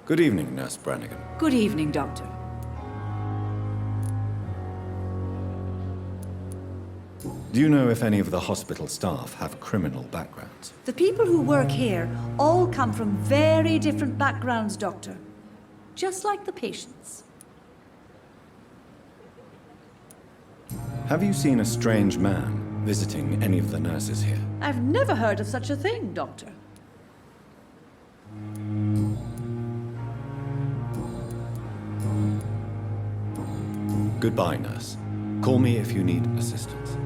Good evening, Nurse Brannigan. Good evening, Doctor. Do you know if any of the hospital staff have criminal backgrounds? The people who work here all come from very different backgrounds, Doctor. Just like the patients. Have you seen a strange man visiting any of the nurses here? I've never heard of such a thing, Doctor. Goodbye, nurse. Call me if you need assistance.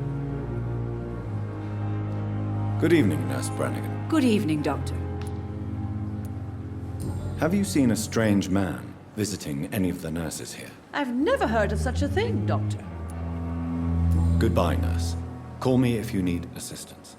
Good evening, Nurse Brannigan. Good evening, Doctor. Have you seen a strange man visiting any of the nurses here? I've never heard of such a thing, Doctor. Goodbye, nurse. Call me if you need assistance.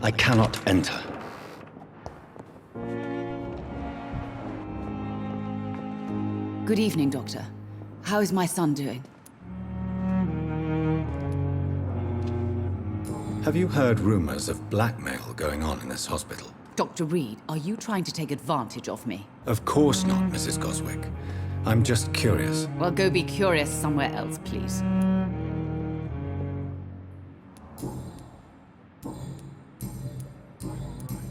I cannot enter. Good evening, Doctor. How is my son doing? Have you heard rumors of blackmail going on in this hospital? Dr. Reed, are you trying to take advantage of me? Of course not, Mrs. Goswick. I'm just curious. Well, go be curious somewhere else, please.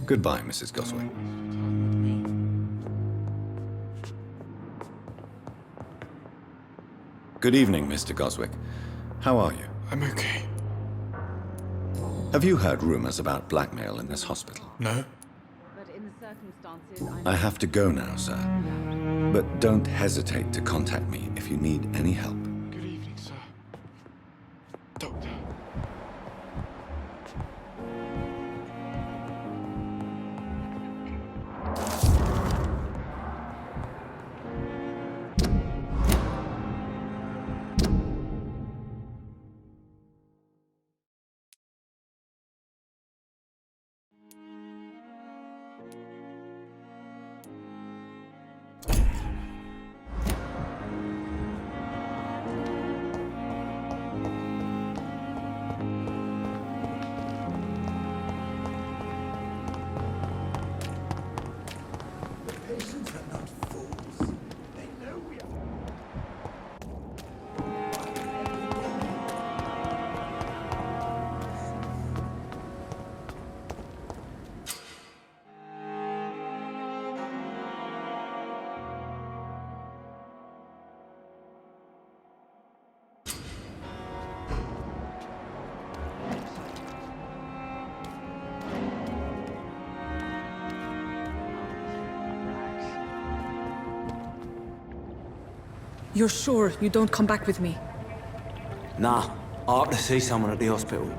Goodbye, Mrs. Goswick. Good evening, Mr. Goswick. How are you? I'm okay. Have you heard rumors about blackmail in this hospital? No? But in the circumstances, I have to go now, sir. But don't hesitate to contact me if you need any help. Good evening, sir. Doctor. You're sure you don't come back with me? Nah, I have to see someone at the hospital.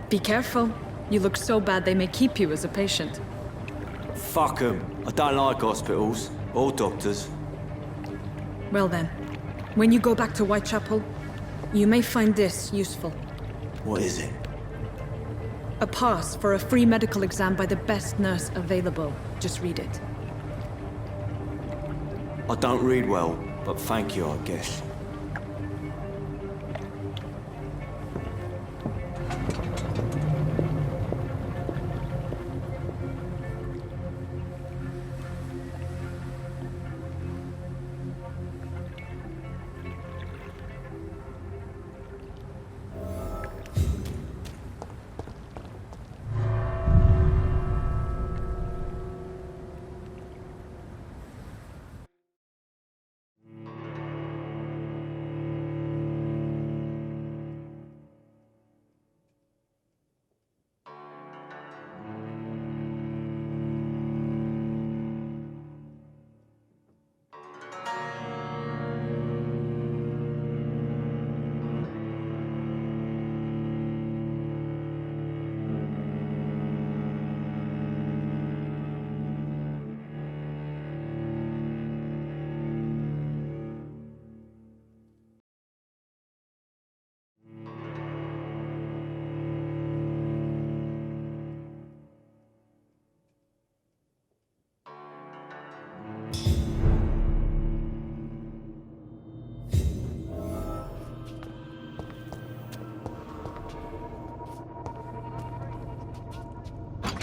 Be careful. You look so bad they may keep you as a patient. Fuck 'em. I don't like hospitals. Or doctors. Well then, when you go back to Whitechapel, you may find this useful. What is it? A pass for a free medical exam by the best nurse available. Just read it. I don't read well, but thank you, I guess.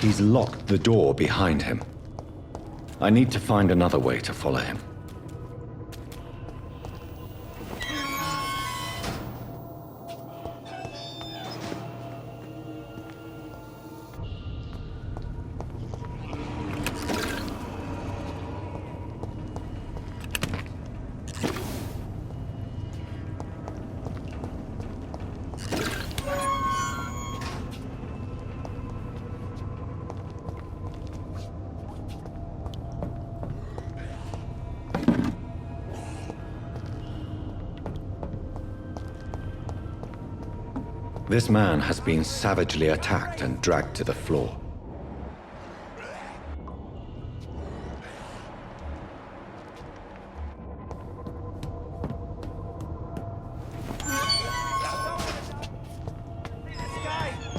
He's locked the door behind him. I need to find another way to follow him. This man has been savagely attacked and dragged to the floor.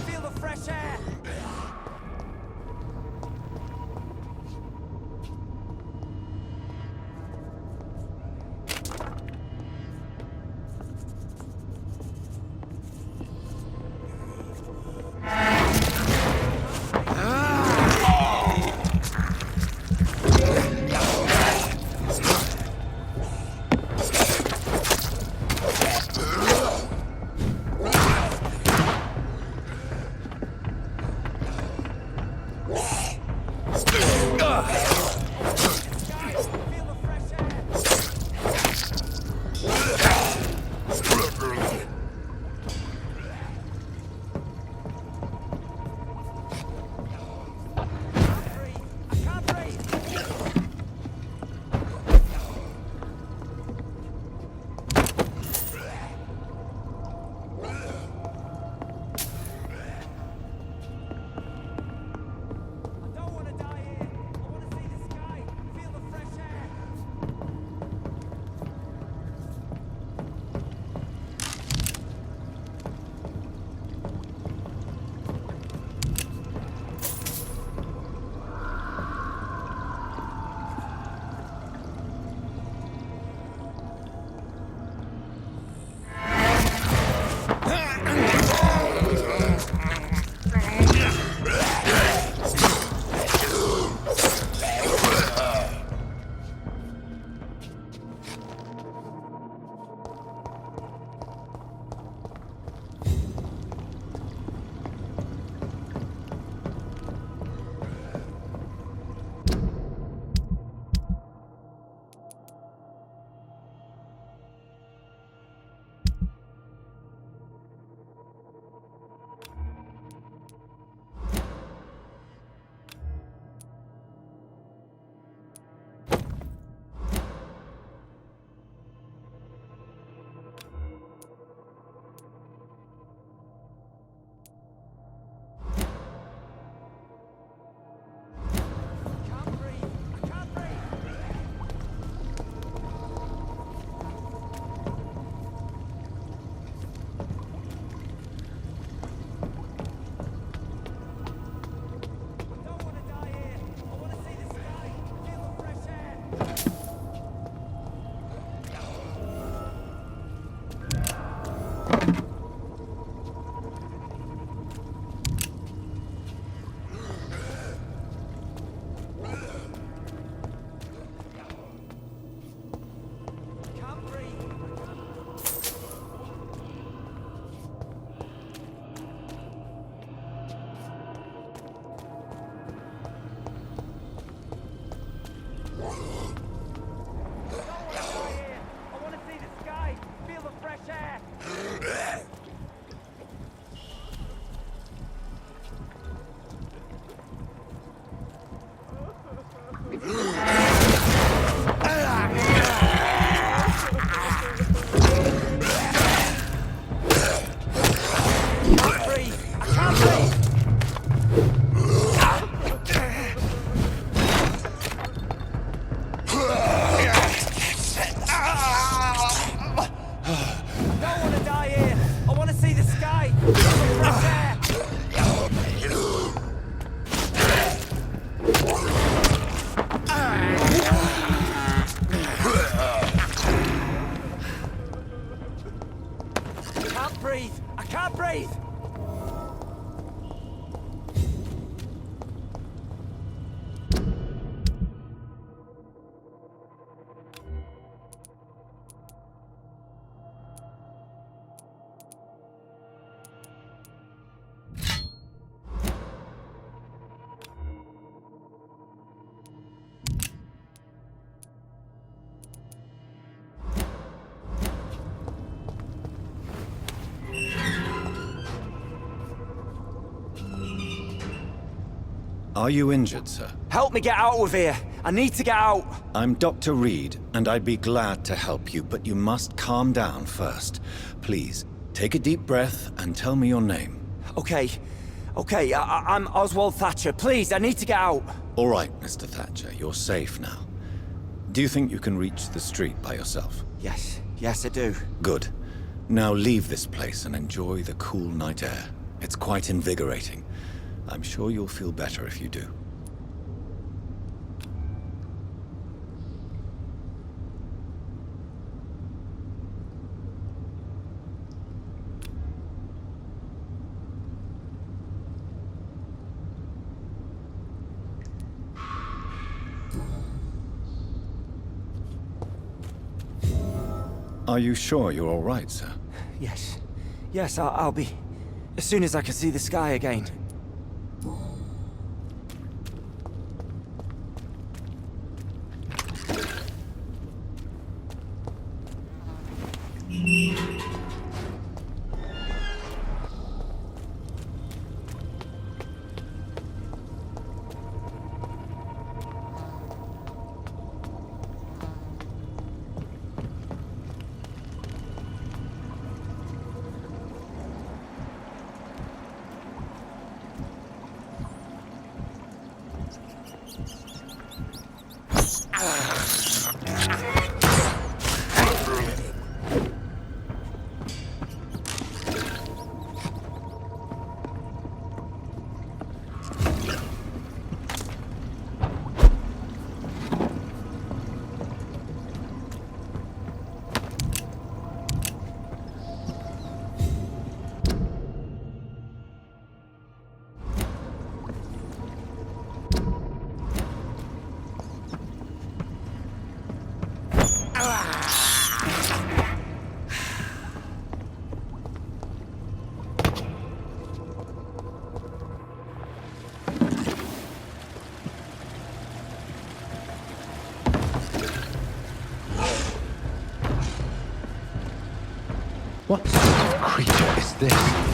Feel the fresh air! Are you injured, sir? Help me get out of here. I need to get out. I'm Dr. Reed, and I'd be glad to help you, but you must calm down first. Please, take a deep breath and tell me your name. Okay. I'm Oswald Thatcher. Please, I need to get out. All right, Mr. Thatcher, you're safe now. Do you think you can reach the street by yourself? Yes, I do. Good. Now leave this place and enjoy the cool night air. It's quite invigorating. I'm sure you'll feel better if you do. Are you sure you're all right, sir? Yes, I'll be. As soon as I can see the sky again. What sort of creature is this?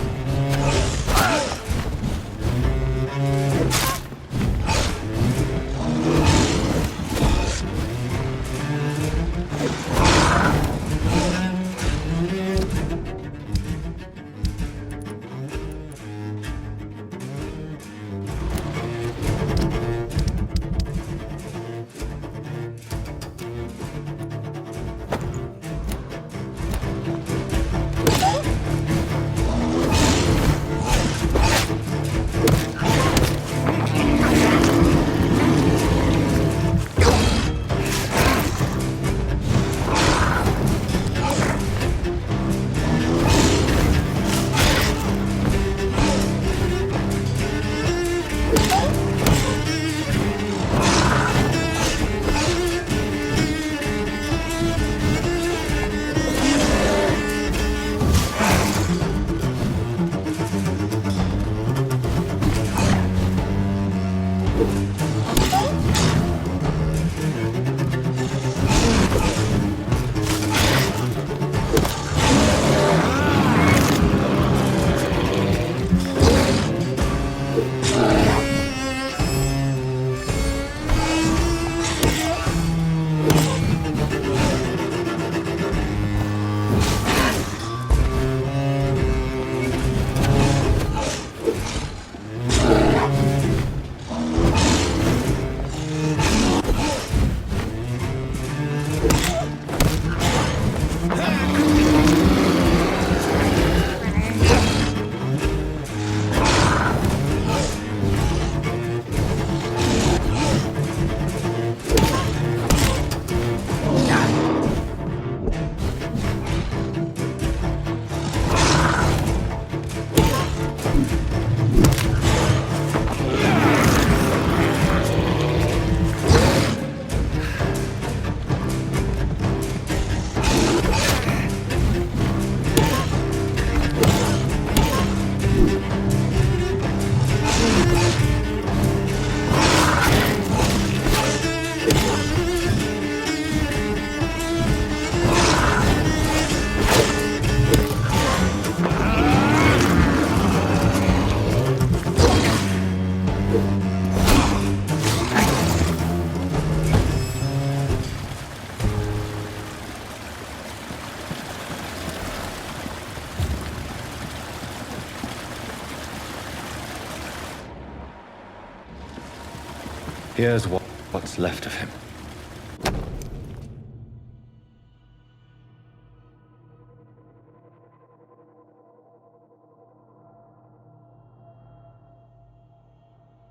Here's what's left of him.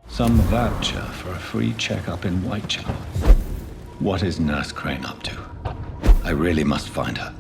Some voucher for a free checkup in Whitechapel. What is Nurse Crane up to? I really must find her.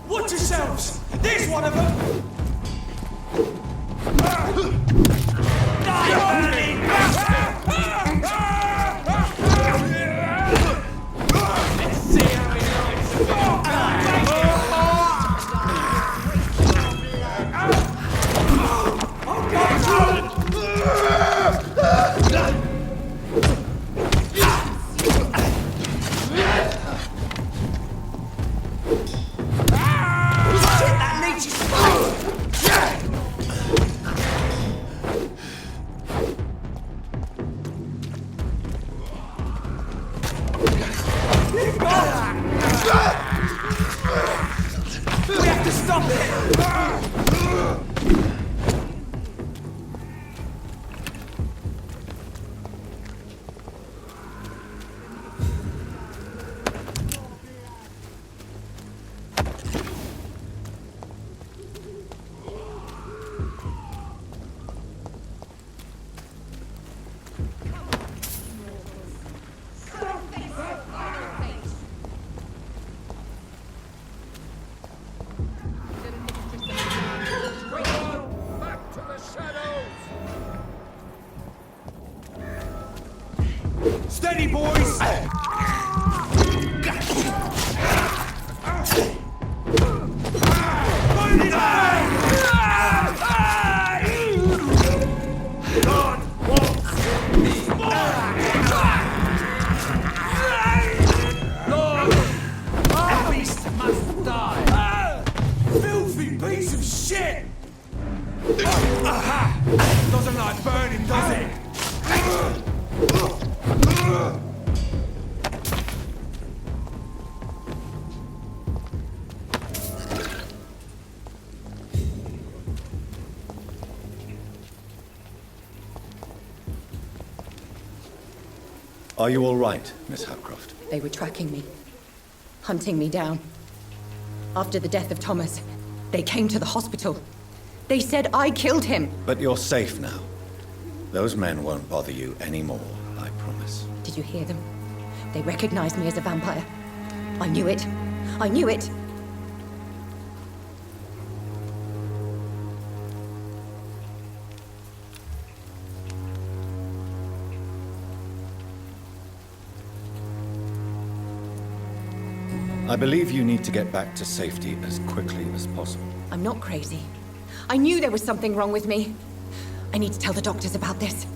Watch yourselves! There's one of them! Die, burning bastard! Let's see how he that leeches! Steady, boys! Filthy piece of shit! Aha! Doesn't like burning, does it? Are you all right, Miss Hapcroft? They were tracking me, hunting me down. After the death of Thomas, they came to the hospital. They said I killed him. But you're safe now. Those men won't bother you anymore, I promise. Did you hear them? They recognized me as a vampire. I knew it. I knew it. I believe you need to get back to safety as quickly as possible. I'm not crazy. I knew there was something wrong with me. I need to tell the doctors about this.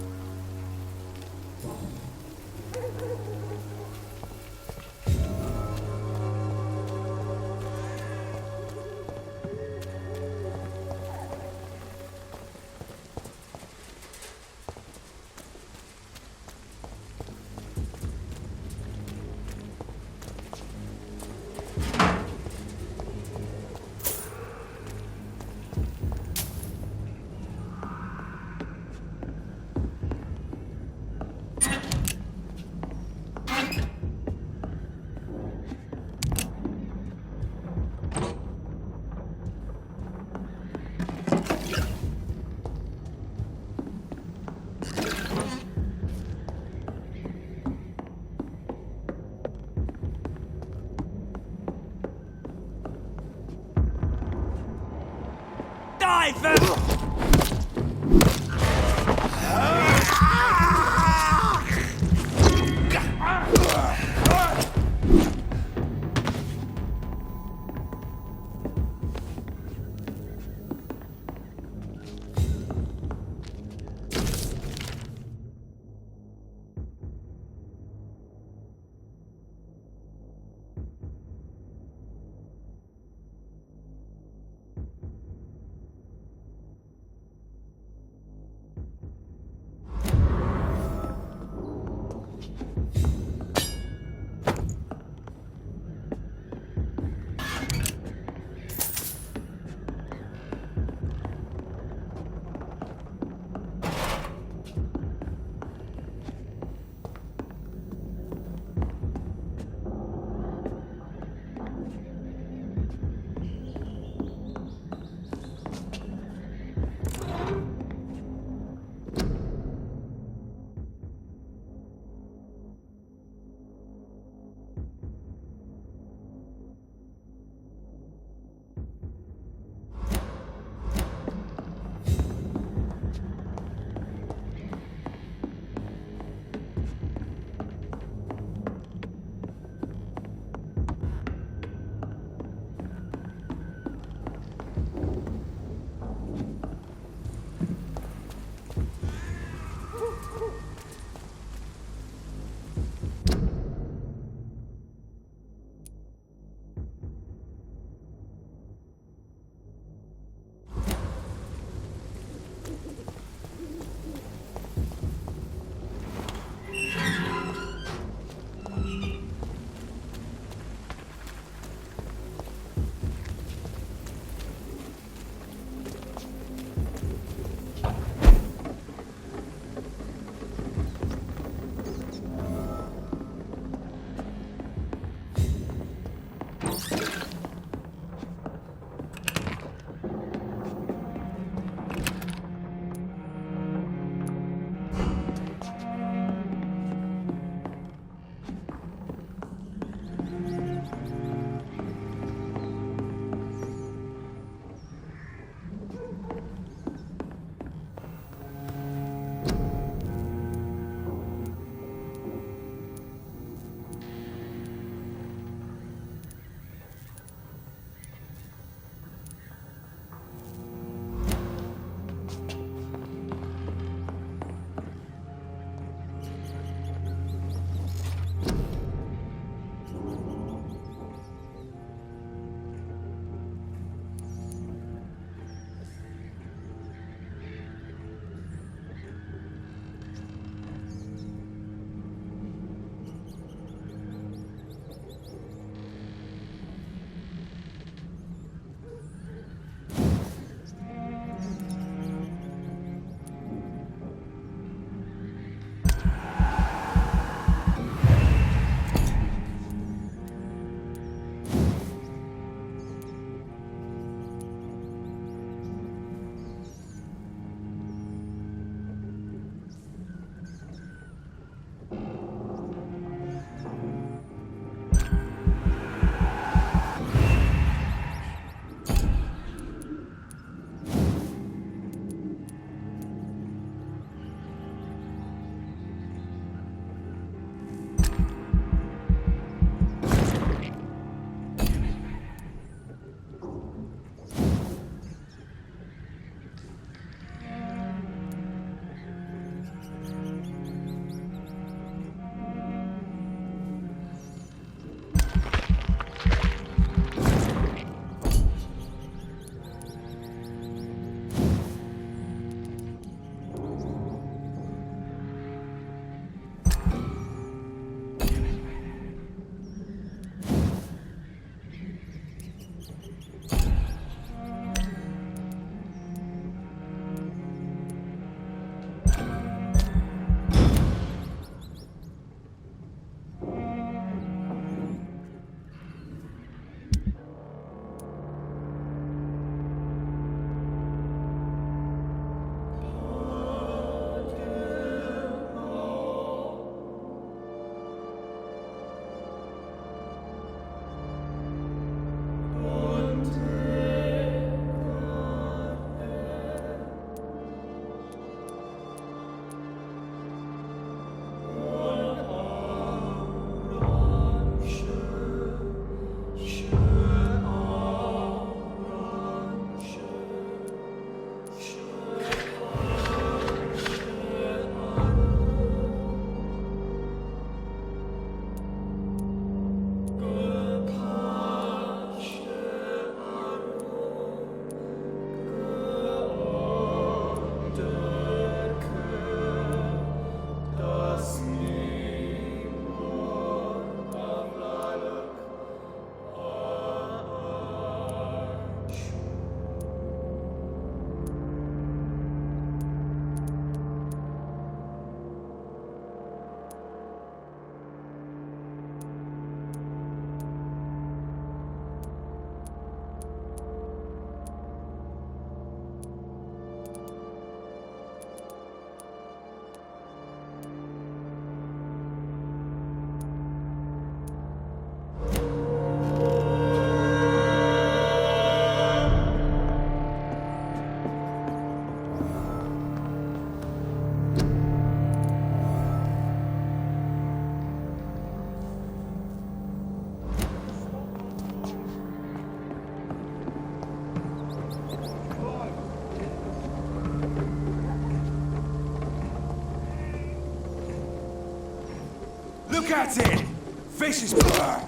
Look at it! Vicious blur!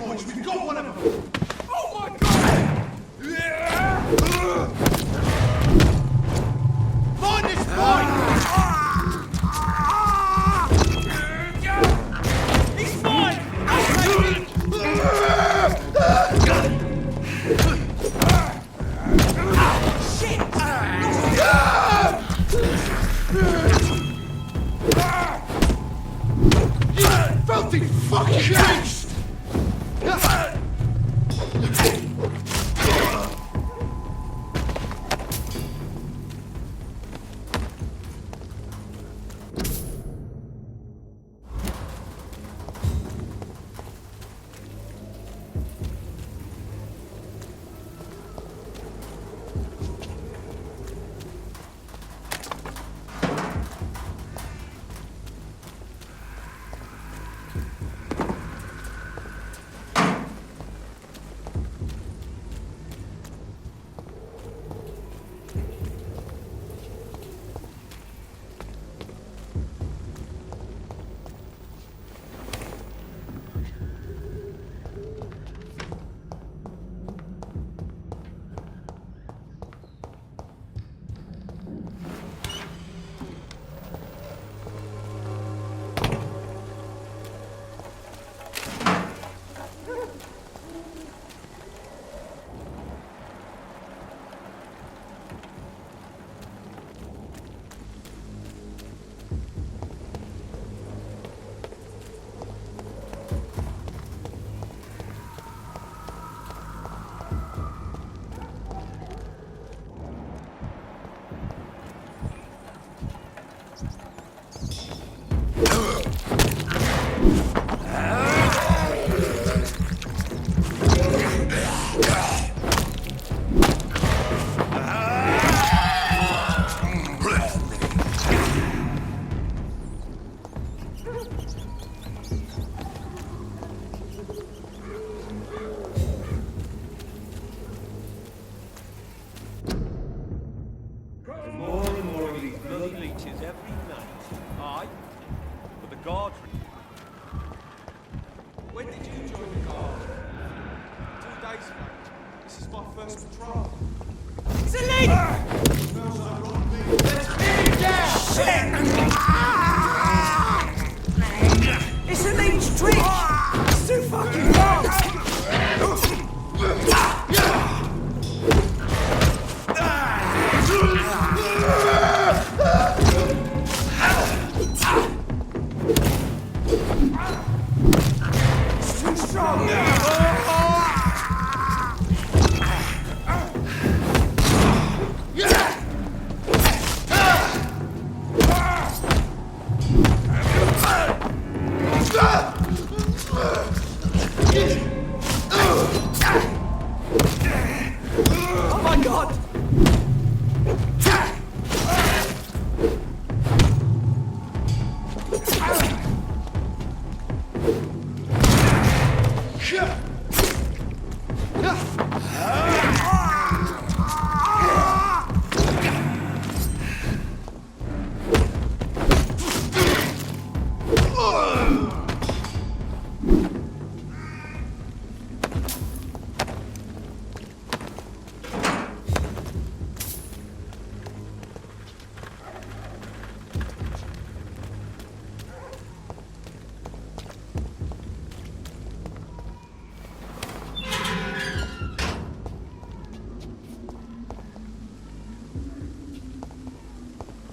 Boys, we've got one of them! Oh my god! Find this boy! He's mine! Shit! Filthy fucking beast!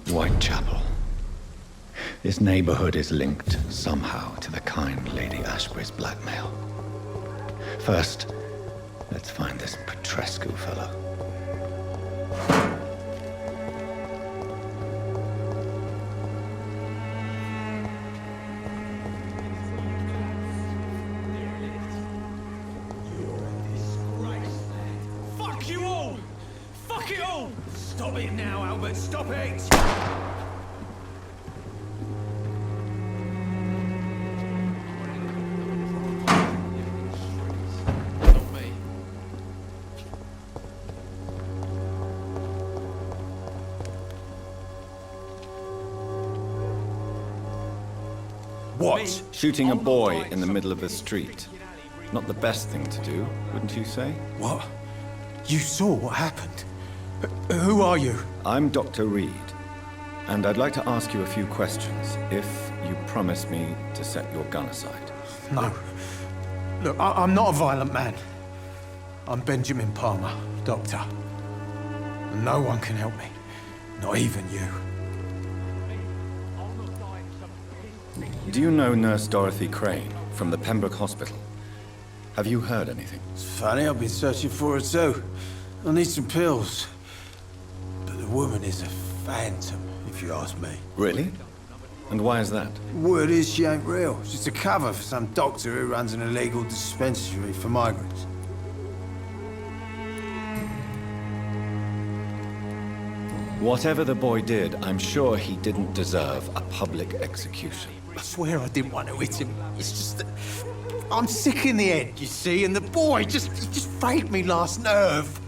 Whitechapel. This neighborhood is linked somehow to the kind Lady Ashbury's blackmail. First, let's find this Petrescu fellow. Fuck you all! Fuck it all! Stop it now, Albert, stop it! What? Shooting a boy in the middle of the street. Not the best thing to do, wouldn't you say? What? You saw what happened? Who are you? I'm Dr. Reed, and I'd like to ask you a few questions, if you promise me to set your gun aside. No. Look, I'm not a violent man. I'm Benjamin Palmer, doctor. And no one can help me. Not even you. Do you know Nurse Dorothy Crane from the Pembroke Hospital? Have you heard anything? It's funny, I've been searching for her too. I need some pills. But the woman is a phantom, if you ask me. Really? And why is that? Word is she ain't real. She's a cover for some doctor who runs an illegal dispensary for migrants. Whatever the boy did, I'm sure he didn't deserve a public execution. I swear I didn't want to hit him. It's just that I'm sick in the head, you see, and the boy he just frayed me last nerve.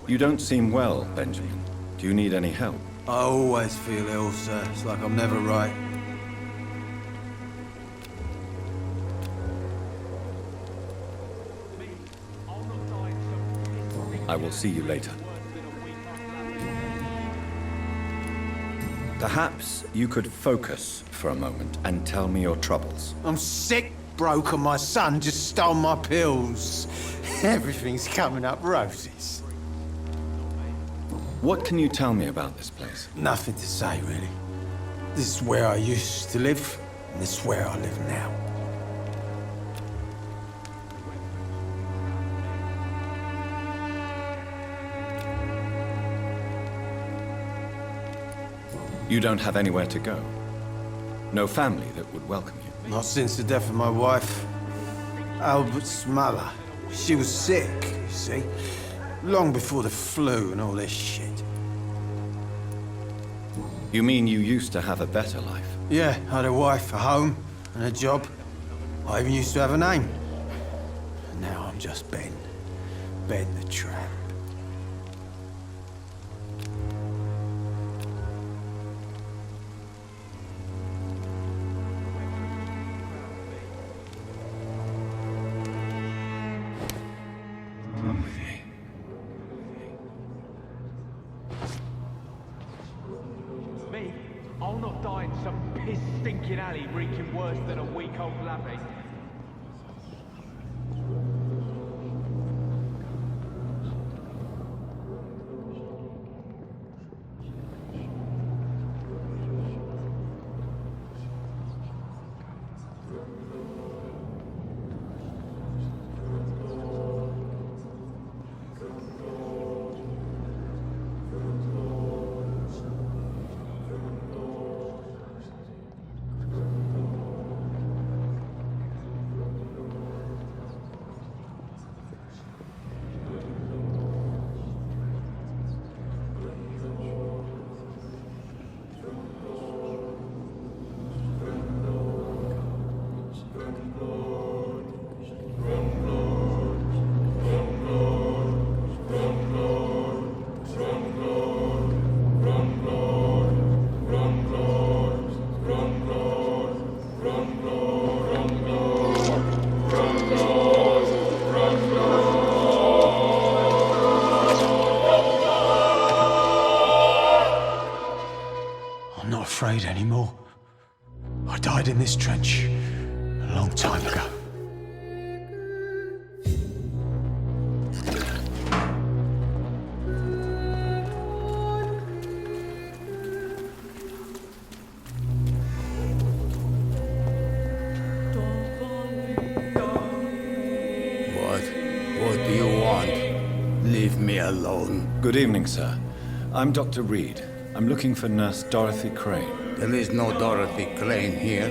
You don't seem well, Benjamin. Do you need any help? I always feel ill, sir. It's like I'm never right. I will see you later. Perhaps you could focus for a moment and tell me your troubles. I'm sick, broke, and my son just stole my pills. Everything's coming up roses. What can you tell me about this place? Nothing to say, really. This is where I used to live, and this is where I live now. You don't have anywhere to go? No family that would welcome you? Not since the death of my wife, Albert's mother. She was sick, you see. Long before the flu and all this shit. You mean you used to have a better life? Yeah, I had a wife, a home, and a job. I even used to have a name. And now I'm just Ben. Ben the Tramp. Me? I'll not die in some piss-stinking alley reeking worse than a week-old lavvy. I'm not afraid anymore. I died in this trench a long time ago. What do you want? Leave me alone. Good evening, sir. I'm Dr. Reed. I'm looking for Nurse Dorothy Crane. There is no Dorothy Crane here.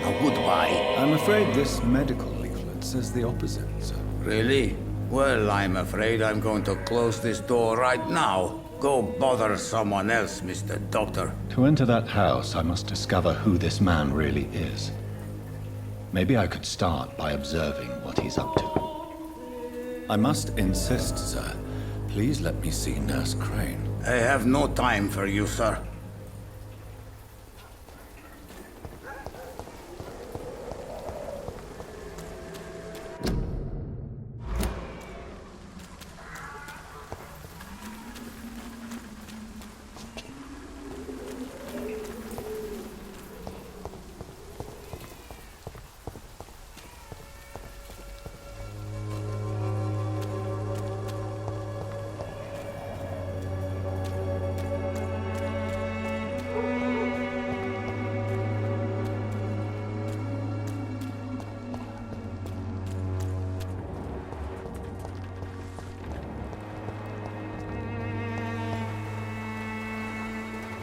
Now, goodbye. I'm afraid this medical leaflet says the opposite, sir. Really? Well, I'm afraid I'm going to close this door right now. Go bother someone else, Mr. Doctor. To enter that house, I must discover who this man really is. Maybe I could start by observing what he's up to. I must insist, sir. Please let me see Nurse Crane. I have no time for you, sir.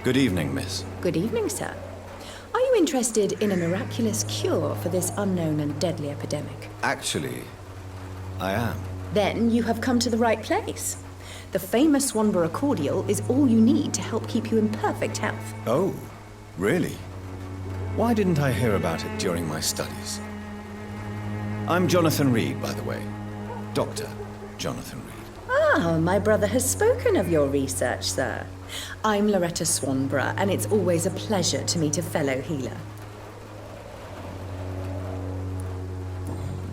Good evening, miss. Good evening, sir. Are you interested in a miraculous cure for this unknown and deadly epidemic? Actually, I am. Then you have come to the right place. The famous Swanborough cordial is all you need to help keep you in perfect health. Oh, really? Why didn't I hear about it during my studies? I'm Jonathan Reed, by the way. Dr. Jonathan Reed. Ah, my brother has spoken of your research, sir. I'm Loretta Swanborough, and it's always a pleasure to meet a fellow healer.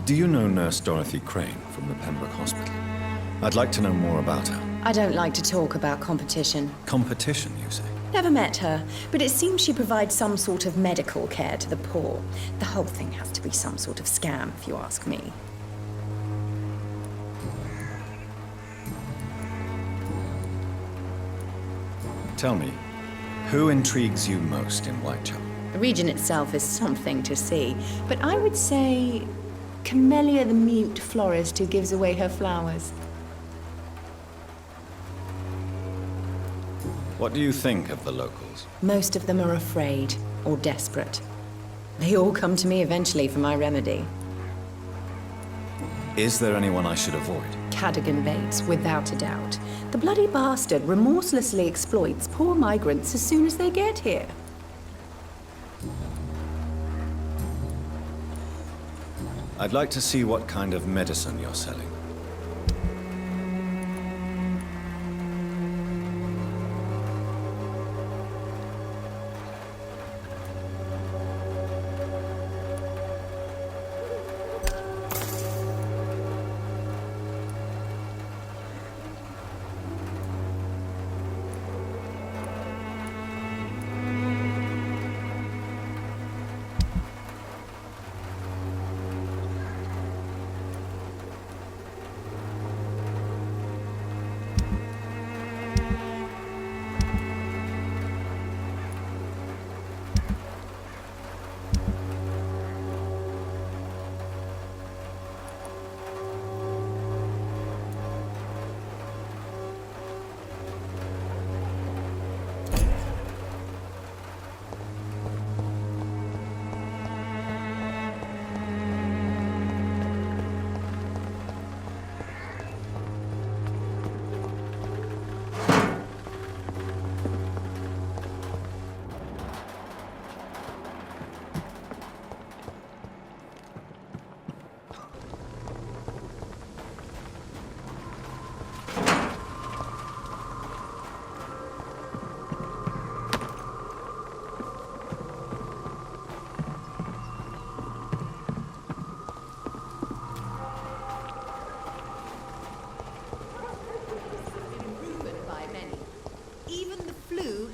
Do you know Nurse Dorothy Crane from the Pembroke Hospital? I'd like to know more about her. I don't like to talk about competition. Competition, you say? Never met her, but it seems she provides some sort of medical care to the poor. The whole thing has to be some sort of scam, if you ask me. Tell me, who intrigues you most in Whitechapel? The region itself is something to see, but I would say Camellia the mute florist who gives away her flowers. What do you think of the locals? Most of them are afraid or desperate. They all come to me eventually for my remedy. Is there anyone I should avoid? Cadogan Bates, without a doubt. The bloody bastard remorselessly exploits poor migrants as soon as they get here. I'd like to see what kind of medicine you're selling.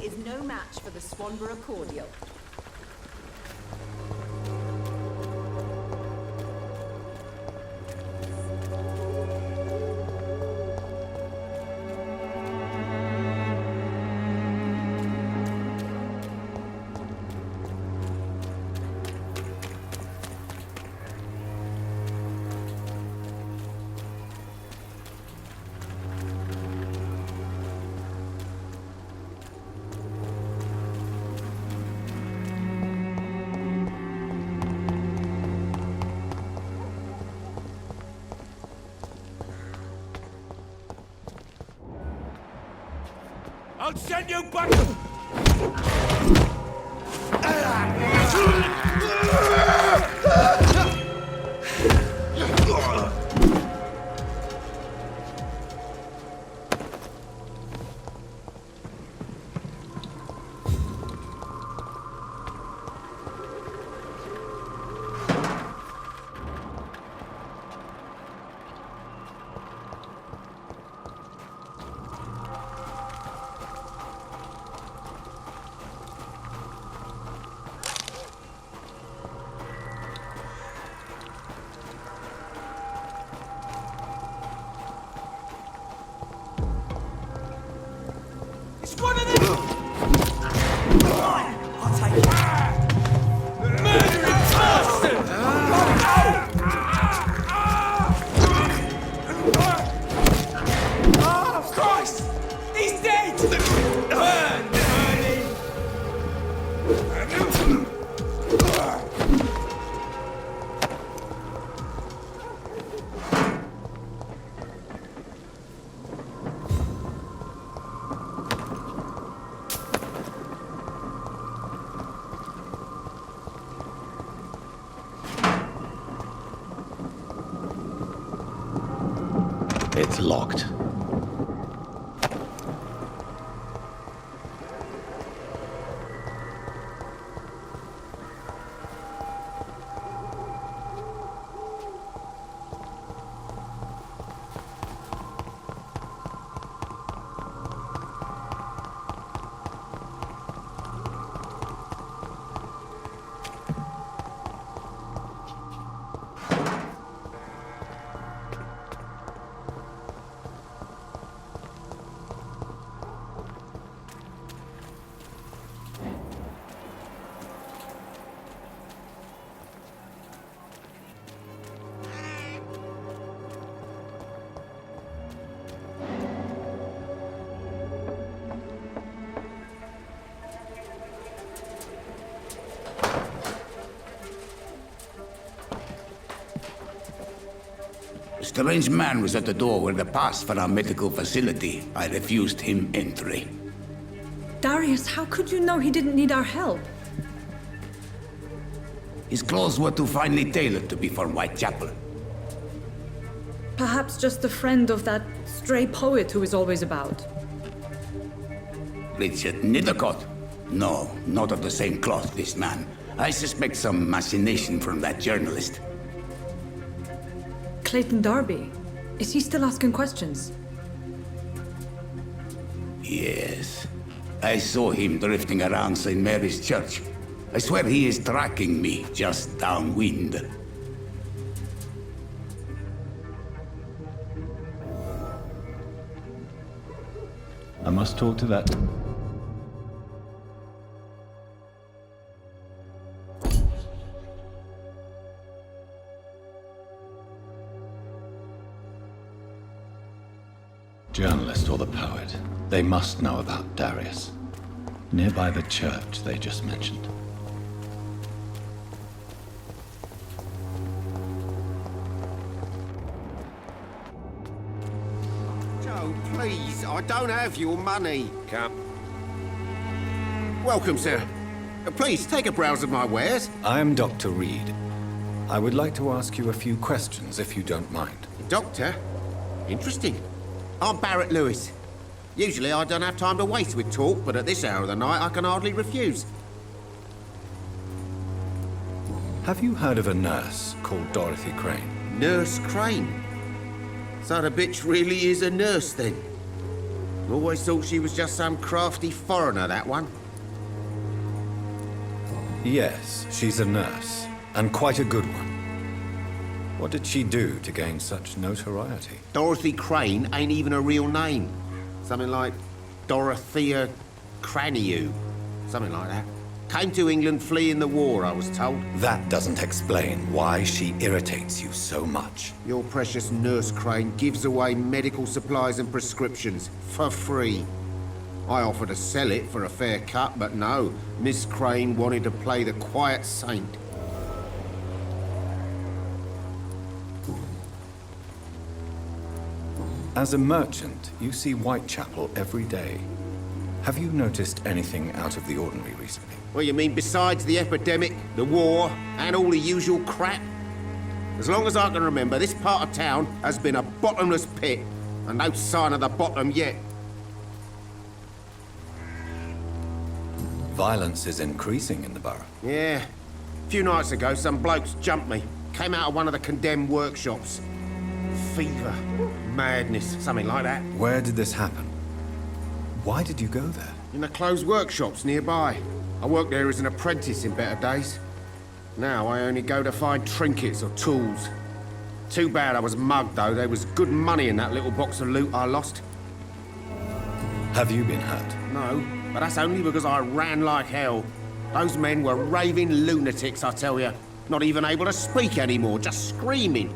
Is no match for the Swanborough cordial. I'll send you back! It's one of them! I'll take it. Murdering bastard! Oh, Christ! He's dead! Burn, Ernie! It's locked. A strange man was at the door with a pass for our medical facility. I refused him entry. Darius, how could you know he didn't need our help? His clothes were too finely tailored to be for Whitechapel. Perhaps just a friend of that stray poet who is always about. Richard Nethercott? No, not of the same cloth, this man. I suspect some machination from that journalist. Clayton Darby. Is he still asking questions? Yes. I saw him drifting around St. Mary's Church. I swear he is tracking me just downwind. I must talk to that. Journalist or the poet. They must know about Darius. Nearby the church they just mentioned. Joe, please, I don't have your money. Come. Welcome, sir. Please, take a browse of my wares. I am Dr. Reed. I would like to ask you a few questions, if you don't mind. Doctor? Interesting. I'm Barrett Lewis. Usually I don't have time to waste with talk, but at this hour of the night I can hardly refuse. Have you heard of a nurse called Dorothy Crane? Nurse Crane? So the bitch really is a nurse, then? Always thought she was just some crafty foreigner, that one. Yes, she's a nurse, and quite a good one. What did she do to gain such notoriety? Dorothy Crane ain't even a real name. Something like Dorothea Craniu. Something like that. Came to England fleeing the war, I was told. That doesn't explain why she irritates you so much. Your precious Nurse Crane gives away medical supplies and prescriptions for free. I offered to sell it for a fair cut, but no. Miss Crane wanted to play the quiet saint. As a merchant, you see Whitechapel every day. Have you noticed anything out of the ordinary recently? What you mean, besides the epidemic, the war, and all the usual crap? As long as I can remember, this part of town has been a bottomless pit, and no sign of the bottom yet. Violence is increasing in the borough. Yeah. A few nights ago, some blokes jumped me. Came out of one of the condemned workshops. Fever, madness, something like that. Where did this happen? Why did you go there? In the closed workshops nearby. I worked there as an apprentice in better days. Now I only go to find trinkets or tools. Too bad I was mugged, though. There was good money in that little box of loot I lost. Have you been hurt? No, but that's only because I ran like hell. Those men were raving lunatics, I tell you. Not even able to speak anymore, just screaming.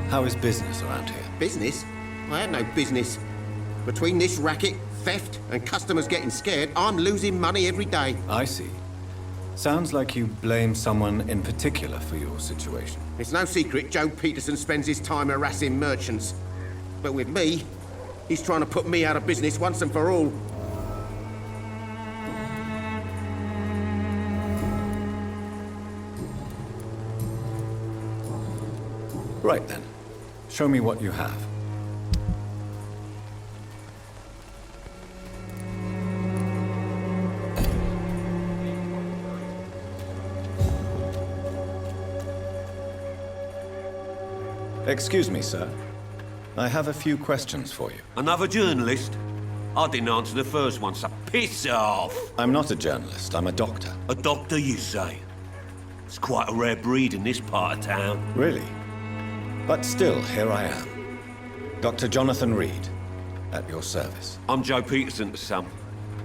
How is business around here? Business? I had no business. Between this racket, theft, and customers getting scared, I'm losing money every day. I see. Sounds like you blame someone in particular for your situation. It's no secret Joe Peterson spends his time harassing merchants. But with me, he's trying to put me out of business once and for all. Right then. Show me what you have. Excuse me, sir. I have a few questions for you. Another journalist? I didn't answer the first one, so piss off! I'm not a journalist, I'm a doctor. A doctor, you say? It's quite a rare breed in this part of town. Really? But still, here I am. Dr. Jonathan Reed, at your service. I'm Joe Peterson to some,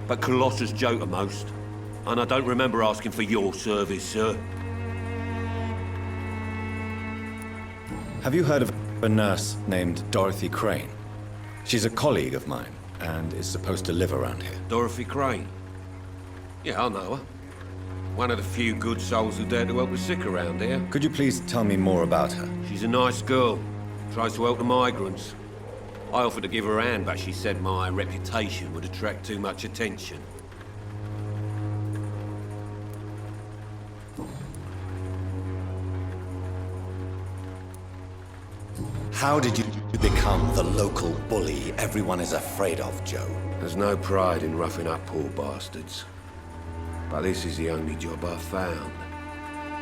but Colossus Joe to most. And I don't remember asking for your service, sir. Have you heard of a nurse named Dorothy Crane? She's a colleague of mine, and is supposed to live around here. Dorothy Crane? Yeah, I know her. One of the few good souls who dare to help the sick around here. Could you please tell me more about her? She's a nice girl. Tries to help the migrants. I offered to give her a hand, but she said my reputation would attract too much attention. How did you become the local bully everyone is afraid of, Joe? There's no pride in roughing up poor bastards. But this is the only job I've found.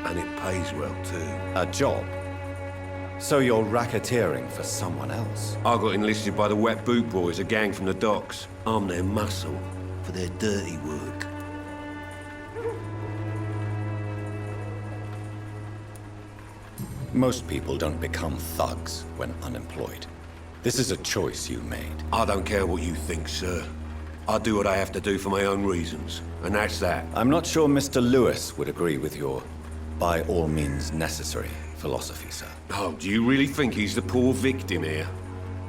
And it pays well, too. A job? So you're racketeering for someone else? I got enlisted by the Wet Boot Boys, a gang from the docks. I'm their muscle for their dirty work. Most people don't become thugs when unemployed. This is a choice you made. I don't care what you think, sir. I do what I have to do for my own reasons, and that's that. I'm not sure Mr. Lewis would agree with your by all means necessary philosophy, sir. Oh, do you really think he's the poor victim here?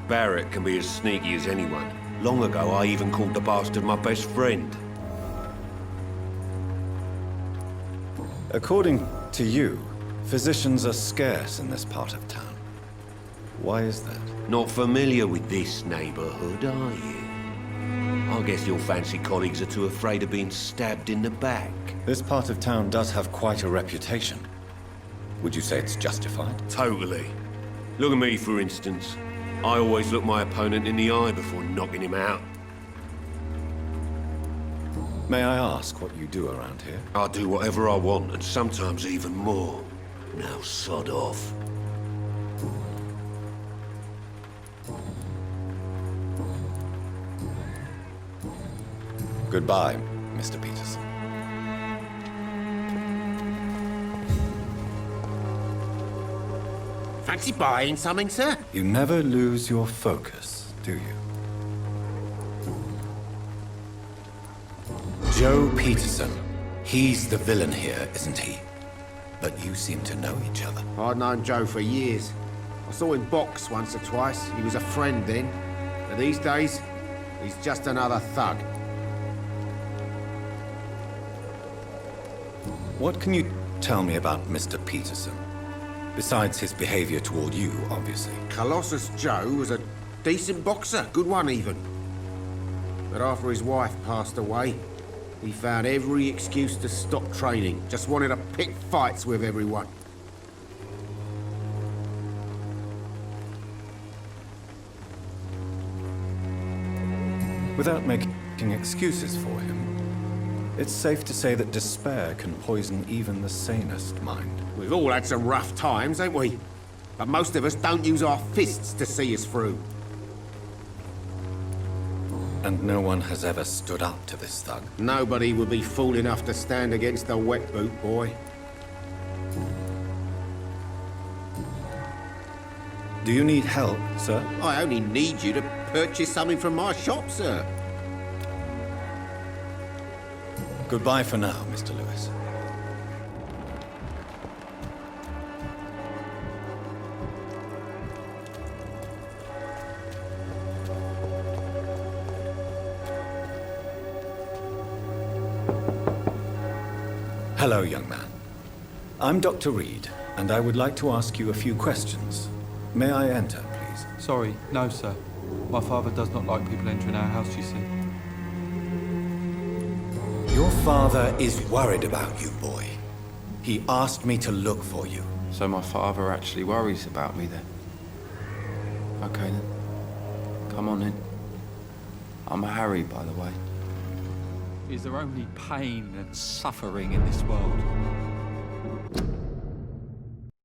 Barrett can be as sneaky as anyone. Long ago, I even called the bastard my best friend. According to you, physicians are scarce in this part of town. Why is that? Not familiar with this neighborhood, are you? I guess your fancy colleagues are too afraid of being stabbed in the back. This part of town does have quite a reputation. Would you say it's justified? Totally. Look at me, for instance. I always look my opponent in the eye before knocking him out. May I ask what you do around here? I do whatever I want, and sometimes even more. Now sod off. Goodbye, Mr. Peterson. Fancy buying something, sir? You never lose your focus, do you? Joe Peterson. He's the villain here, isn't he? But you seem to know each other. I'd known Joe for years. I saw him box once or twice. He was a friend then. But these days, he's just another thug. What can you tell me about Mr. Peterson? Besides his behavior toward you, obviously. Colossus Joe was a decent boxer, good one even. But after his wife passed away, he found every excuse to stop training. Just wanted to pick fights with everyone. Without making excuses for him, it's safe to say that despair can poison even the sanest mind. We've all had some rough times, ain't we? But most of us don't use our fists to see us through. And no one has ever stood up to this thug. Nobody would be fool enough to stand against the Wet Boot Boy. Do you need help, sir? I only need you to purchase something from my shop, sir. Goodbye for now, Mr. Lewis. Hello, young man. I'm Dr. Reed, and I would like to ask you a few questions. May I enter, please? Sorry, no, sir. My father does not like people entering our house, you see. Your father is worried about you, boy. He asked me to look for you. So my father actually worries about me then? Okay then. Come on in. I'm Harry, by the way. Is there only pain and suffering in this world?